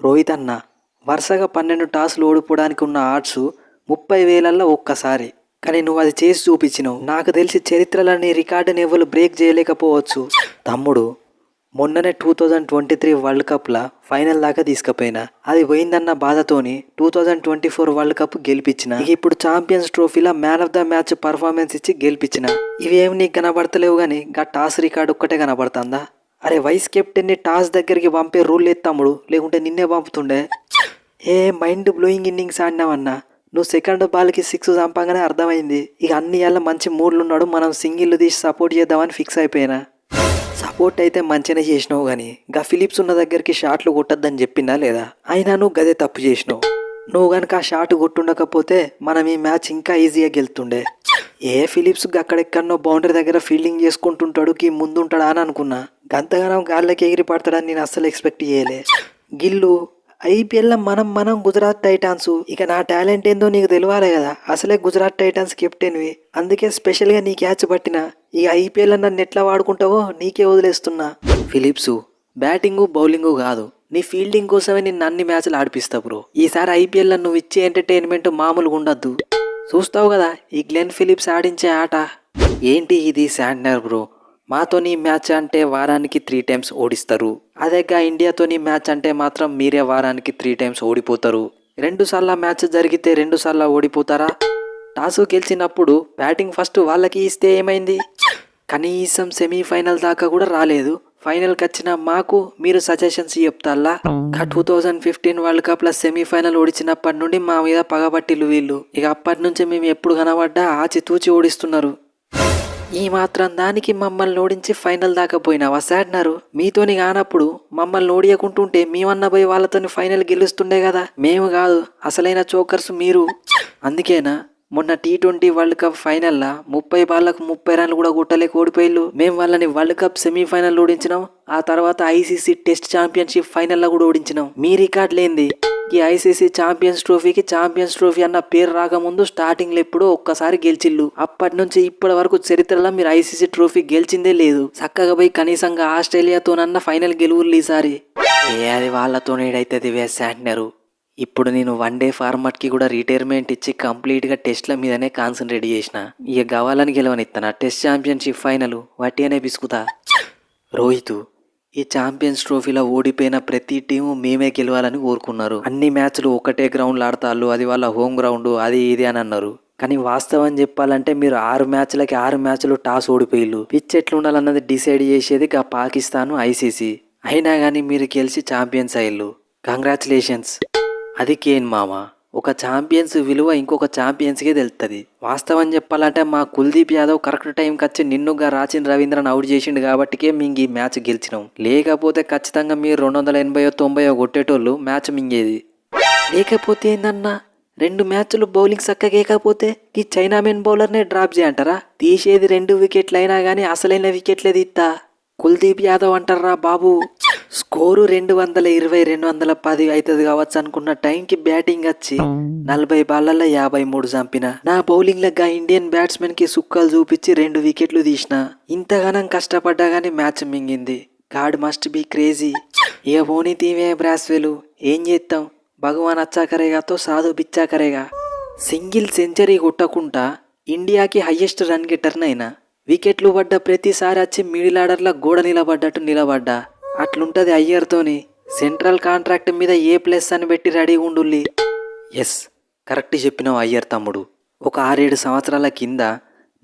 రోహిత్ అన్న వరుసగా 12 టాస్లు ఓడిపోవడానికి ఉన్న ఆర్ట్స్ 30,000ల్లో ఒక్కసారి. కానీ నువ్వు అది చేసి చూపించినావు. నాకు తెలిసి చరిత్రలోని రికార్డుని ఎవరు బ్రేక్ చేయలేకపోవచ్చు. తమ్ముడు, మొన్ననే 2023 వరల్డ్ కప్లో ఫైనల్ దాకా తీసుకుపోయినా. అది పోయిందన్న బాధతోని 2024 వరల్డ్ కప్ గెలిపించిన. ఇప్పుడు ఛాంపియన్స్ ట్రోఫీలో man of the match performance ఇచ్చి గెలిపించిన. ఇవేమి నీకు కనబడతలేవు కానీ గా టాస్ రికార్డు ఒక్కటే కనబడుతుందా? అరే వైస్ కెప్టెన్ని టాస్ దగ్గరికి పంపే రూల్ లేదు తమ్ముడు, లేకుంటే నిన్నే పంపుతుండే. మైండ్ బ్లోయింగ్ ఇన్నింగ్స్ ఆడినావన్నా. నువ్వు సెకండ్ బాల్కి 6 చంపగానే అర్థమైంది. ఇక అన్ని ఏళ్ళ మంచి మూడ్లు ఉన్నాడు, మనం సింగిల్ తీసి సపోర్ట్ చేద్దామని ఫిక్స్ అయిపోయినా. సపోర్ట్ అయితే మంచిగానే చేసినావు కానీ గా ఫిలిప్స్ ఉన్న దగ్గరికి షాట్లు కొట్టద్దని చెప్పిందా లేదా? అయినా నువ్వు గదే తప్పు చేసినావు. నువ్వు కనుక ఆ షాట్ కొట్టుండకపోతే మనం ఈ మ్యాచ్ ఇంకా ఈజీగా గెలుతుండే. ఫిలిప్స్ అక్కడెక్కడనో బౌండరీ దగ్గర ఫీల్డింగ్ చేసుకుంటుంటాడు కి ముందుంటాడా అని అనుకున్నా. గంతగానం గాల్లోకి ఎగిరి పడతాడని నేను అస్సలు ఎక్స్పెక్ట్ చేయలే. గిల్లు ఐపీఎల్లో మనం గుజరాత్ టైటాన్స్. ఇక నా టాలెంట్ ఏందో నీకు తెలియాలి కదా. అసలే గుజరాత్ టైటాన్స్ కెప్టెన్వి, అందుకే స్పెషల్గా నీ క్యాచ్ పట్టిన. ఇక ఐపీఎల్లో నన్ను ఎట్లా వాడుకుంటావో నీకే వదిలేస్తున్నా. ఫిలిప్స్ బ్యాటింగు బౌలింగు కాదు, నీ ఫీల్డింగ్ కోసమే నిన్ను అన్ని మ్యాచ్లు ఆడిపిస్తా బ్రో. ఈసారి ఐపీఎల్లో నువ్వు ఇచ్చే ఎంటర్టైన్మెంట్ మామూలుగా ఉండద్దు. చూస్తావు కదా ఈ గ్లెన్ ఫిలిప్స్ ఆడించే ఆట. ఏంటి ఇది శాంట్నర్ బ్రో, మాతోని మ్యాచ్ అంటే వారానికి 3 టైమ్స్ ఓడిస్తారు. అదేగా ఇండియాతోని మ్యాచ్ అంటే మాత్రం మీరే వారానికి 3 టైమ్స్ ఓడిపోతారు. 2 సార్లు మ్యాచ్ జరిగితే 2 సార్లు ఓడిపోతారా? టాసు గెలిచినప్పుడు బ్యాటింగ్ ఫస్ట్ వాళ్ళకి ఇస్తే ఏమైంది? కనీసం సెమీఫైనల్ దాకా కూడా రాలేదు. ఫైనల్కి వచ్చిన మాకు మీరు సజెషన్స్ చెప్తారా? 2015 వరల్డ్ కప్లో సెమీఫైనల్ ఓడిచినప్పటి నుండి మా మీద పగబట్టిలు వీళ్ళు. ఇక అప్పటి నుంచి మేము ఎప్పుడు కనబడ్డా ఆచితూచి ఓడిస్తున్నారు. ఈ మాత్రం దానికి మమ్మల్ని ఓడించి ఫైనల్ దాకా పోయినావా శాంట్నర్? మీతోని కానప్పుడు మమ్మల్ని ఓడియకుంటుంటే మేమన్నా పోయి వాళ్ళతోని ఫైనల్ గెలుస్తుండే కదా. మేము కాదు, అసలైన చోకర్స్ మీరు. అందుకేనా మొన్న T20 వరల్డ్ కప్ ఫైనల్లో 30 బాళ్లకు 30 రన్లు కూడా కొట్టలేక ఓడిపోయిళ్ళు. మేము వాళ్ళని వరల్డ్ కప్ సెమీఫైనల్ ఓడించినాం. ఆ తర్వాత ఐసీసీ టెస్ట్ ఛాంపియన్షిప్ ఫైనల్లో కూడా ఓడించినాం. మీ రికార్డ్ లేంది. ఈ ఐసీసీ ఛాంపియన్స్ ట్రోఫీకి ఛాంపియన్స్ ట్రోఫీ అన్న పేరు రాకముందు స్టార్టింగ్లో ఎప్పుడో ఒక్కసారి గెలిచిళ్ళు. అప్పటి నుంచి ఇప్పటి వరకు చరిత్రలో మీరు ఐసీసీ ట్రోఫీ గెలిచిందే లేదు. చక్కగా పోయి కనీసంగా ఆస్ట్రేలియాతోనన్న ఫైనల్ గెలువులు ఈసారి. అది వాళ్ళతోనేడైతుంది శాంట్నర్. ఇప్పుడు నేను వన్డే ఫార్మాట్కి కూడా రిటైర్మెంట్ ఇచ్చి కంప్లీట్గా టెస్ట్ల మీదనే కాన్సన్ట్రేట్ చేసిన. ఇక గవాలని గెలవనిస్తాను. టెస్ట్ ఛాంపియన్షిప్ ఫైనల్ వట్టి అనే పిసుకుతా. రోహిత్, ఈ ఛాంపియన్స్ ట్రోఫీలో ఓడిపోయిన ప్రతి టీము మేమే గెలవాలని కోరుకున్నారు. అన్ని మ్యాచ్లు ఒకటే గ్రౌండ్లో ఆడతాళ్ళు, అది వాళ్ళ హోమ్ గ్రౌండ్, అది ఇది అని అన్నారు. కానీ వాస్తవం చెప్పాలంటే మీరు 6 మ్యాచ్లకి 6 మ్యాచ్లు టాస్ ఓడిపోయిళ్ళు. పిచ్ ఎట్లుండాలన్నది డిసైడ్ చేసేది గా పాకిస్తాన్ ఐసీసీ. అయినా కానీ మీరు గెలిచి ఛాంపియన్స్ అయ్యిళ్ళు. కంగ్రాచులేషన్స్. అది కేన్ మామ. ఒక ఛాంపియన్స్ విలువ ఇంకొక ఛాంపియన్స్కే తెలుస్తుంది. వాస్తవం చెప్పాలంటే మా కుల్దీప్ యాదవ్ కరెక్ట్ టైంకి వచ్చి నిన్నుగా రాచిన్ రవీంద్రన్ అవుట్ చేసిండు కాబట్టికే మేము ఈ మ్యాచ్ గెలిచినాం. లేకపోతే ఖచ్చితంగా మీరు 280-90 కొట్టేటోళ్ళు మ్యాచ్ మింగేది. లేకపోతే ఏందన్నా 2 మ్యాచ్లు బౌలింగ్ చక్కగేకపోతే ఈ చైనామెన్ బౌలర్నే డ్రాప్ చేయంటారా? తీసేది 2 వికెట్లు అయినా కానీ అసలైన వికెట్లే తీస్తా. కుల్దీప్ యాదవ్ అంటారా బాబు. స్కోరు 220-210 అవుతుంది కావచ్చు అనుకున్న టైంకి బ్యాటింగ్ వచ్చి 40 బాళ్లలో 53 చంపిన. నా బౌలింగ్ లెక్క ఇండియన్ బ్యాట్స్మెన్ కి సుక్కలు చూపించి 2 వికెట్లు తీసిన. ఇంతగానం కష్టపడ్డా గానీ మ్యాచ్ మింగింది. God must be crazy. ఇక పోనీ తీవే బ్రాస్వెలు, ఏం చేస్తాం? భగవాన్ అచ్చాకరేగాతో సాధు బిచ్చాకరేగా. సింగిల్ సెంచరీ కొట్టకుండా ఇండియాకి హయ్యెస్ట్ రన్ గెట్టర్నైనా వికెట్లు పడ్డ ప్రతిసారి వచ్చి మిడిల్ ఆర్డర్లో గోడ నిలబడ్డట్టు నిలబడ్డా. అట్లుంటది అయ్యర్తోని. సెంట్రల్ కాంట్రాక్ట్ మీద A+ అని పెట్టి రెడీ ఉండుల్లి. ఎస్, కరెక్ట్ చెప్పినావు అయ్యర్ తమ్ముడు. ఒక 6-7 సంవత్సరాల కింద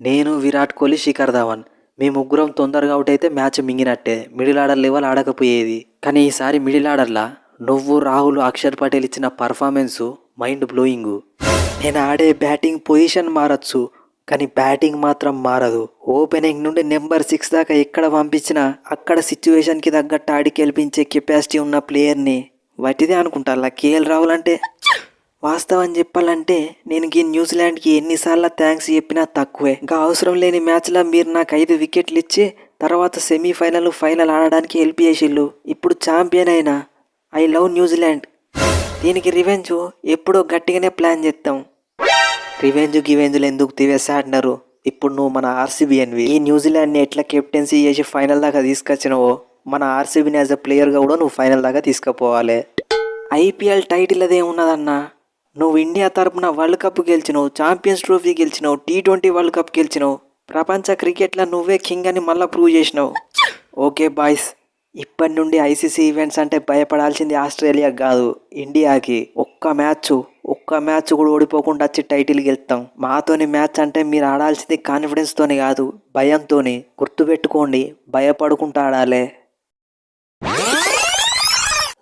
నేను, విరాట్ కోహ్లీ, శిఖర్ ధవన్ మీ ముగ్గురం తొందరగా అవుట్ అయితే మ్యాచ్ మింగినట్టే. మిడిల్ ఆర్డర్ లెవెల్ ఆడకపోయేది. కానీ ఈసారి మిడిల్ ఆర్డర్లా నువ్వు, రాహుల్, అక్షర్ పటేల్ ఇచ్చిన పర్ఫార్మెన్సు మైండ్ బ్లోయింగు. నేను ఆడే బ్యాటింగ్ పొజిషన్ మారచ్చు కానీ బ్యాటింగ్ మాత్రం మారదు. ఓపెనింగ్ నుండి నెంబర్ 6 దాకా ఎక్కడ పంపించినా అక్కడ సిచ్యువేషన్కి తగ్గట్టు ఆడి గెలిపించే కెపాసిటీ ఉన్న ప్లేయర్ని వట్టిదే అనుకుంటా కేఎల్ రాహుల్ అంటే. వాస్తవం చెప్పాలంటే నేను ఈ న్యూజిలాండ్కి ఎన్నిసార్లు థ్యాంక్స్ చెప్పినా తక్కువే. ఇంకా అవసరం లేని మ్యాచ్లో మీరు నాకు 5 వికెట్లు ఇచ్చి తర్వాత సెమీఫైనల్ ఫైనల్ ఆడడానికి హెల్ప్ చేసిళ్ళు. ఇప్పుడు ఛాంపియన్ అయినా. I love New Zealand. దీనికి రివెంజ్ ఎప్పుడో గట్టిగానే ప్లాన్ చేస్తాం. గివెంజులు ఎందుకు తీవేశాంటున్నారు? ఇప్పుడు నువ్వు మన ఆర్సీబీ ఈ న్యూజిలాండ్ని ఎట్లా కెప్టెన్సీ చేసి ఫైనల్ దాకా తీసుకొచ్చినావో మన ఆర్సీబీని యాజ్ అ ప్లేయర్గా కూడా నువ్వు ఫైనల్ దాకా తీసుకుపోవాలి. ఐపీఎల్ టైటిల్ అదే ఉన్నదన్నా. నువ్వు ఇండియా తరపున వరల్డ్ కప్ గెలిచినావు, ఛాంపియన్స్ ట్రోఫీ గెలిచినావు, T20 వరల్డ్ కప్ గెలిచినావు, ప్రపంచ క్రికెట్లో నువ్వే కింగ్ అని మళ్ళీ ప్రూవ్ చేసినావు. ఓకే బాయ్స్, ఇప్పటి నుండి ఐసీసీ ఈవెంట్స్ అంటే భయపడాల్సింది ఆస్ట్రేలియా కాదు, ఇండియాకి. ఒక్క మ్యాచ్ కూడా ఓడిపోకుండా వచ్చి టైటిల్ గెలుస్తాం. మాతోని మ్యాచ్ అంటే మీరు ఆడాల్సింది కాన్ఫిడెన్స్తోని కాదు, భయంతోని. గుర్తుపెట్టుకోండి, భయపడుకుంటూ ఆడాలి.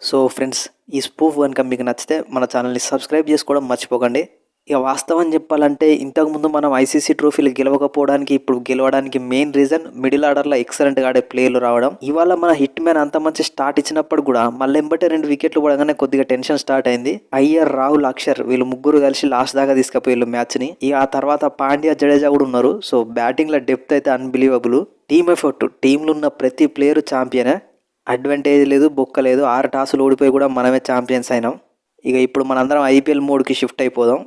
సో ఫ్రెండ్స్, ఈ స్పూఫ్ కనుక మీకు నచ్చితే మన ఛానల్ని సబ్స్క్రైబ్ చేసుకోవడం మర్చిపోకండి. ఇక వాస్తవం చెప్పాలంటే ఇంతకుముందు మనం ఐసీసీ ట్రోఫీలు గెలవకపోవడానికి ఇప్పుడు గెలవడానికి మెయిన్ రీజన్ మిడిల్ ఆర్డర్లో ఎక్సలెంట్గా ఆడే ప్లేయర్లు రావడం. ఇవాళ మన హిట్ మ్యాన్ అంత మంచి స్టార్ట్ ఇచ్చినప్పుడు కూడా మళ్ళీ ఎంబటే 2 వికెట్లు పడగానే కొద్దిగా టెన్షన్ స్టార్ట్ అయింది. అయ్యర్, రాహుల్, అక్షర్ వీళ్ళు ముగ్గురు కలిసి లాస్ట్ దాకా తీసుకుపోయారు మ్యాచ్ని. ఇక ఆ తర్వాత పాండ్యా, జడేజా కూడా ఉన్నారు. సో బ్యాటింగ్లో డెప్త్ అయితే అన్బిలీవబుల్. టీమ్ ఎఫర్ట్, టీంలో ఉన్న ప్రతి ప్లేయరు ఛాంపియనే. అడ్వాంటేజ్ లేదు, బొక్క లేదు. 6 టాసులు ఓడిపోయి కూడా మనమే ఛాంపియన్స్ అయినాం. ఇక ఇప్పుడు మనందరం ఐపీఎల్ మోడ్కి షిఫ్ట్ అయిపోదాం.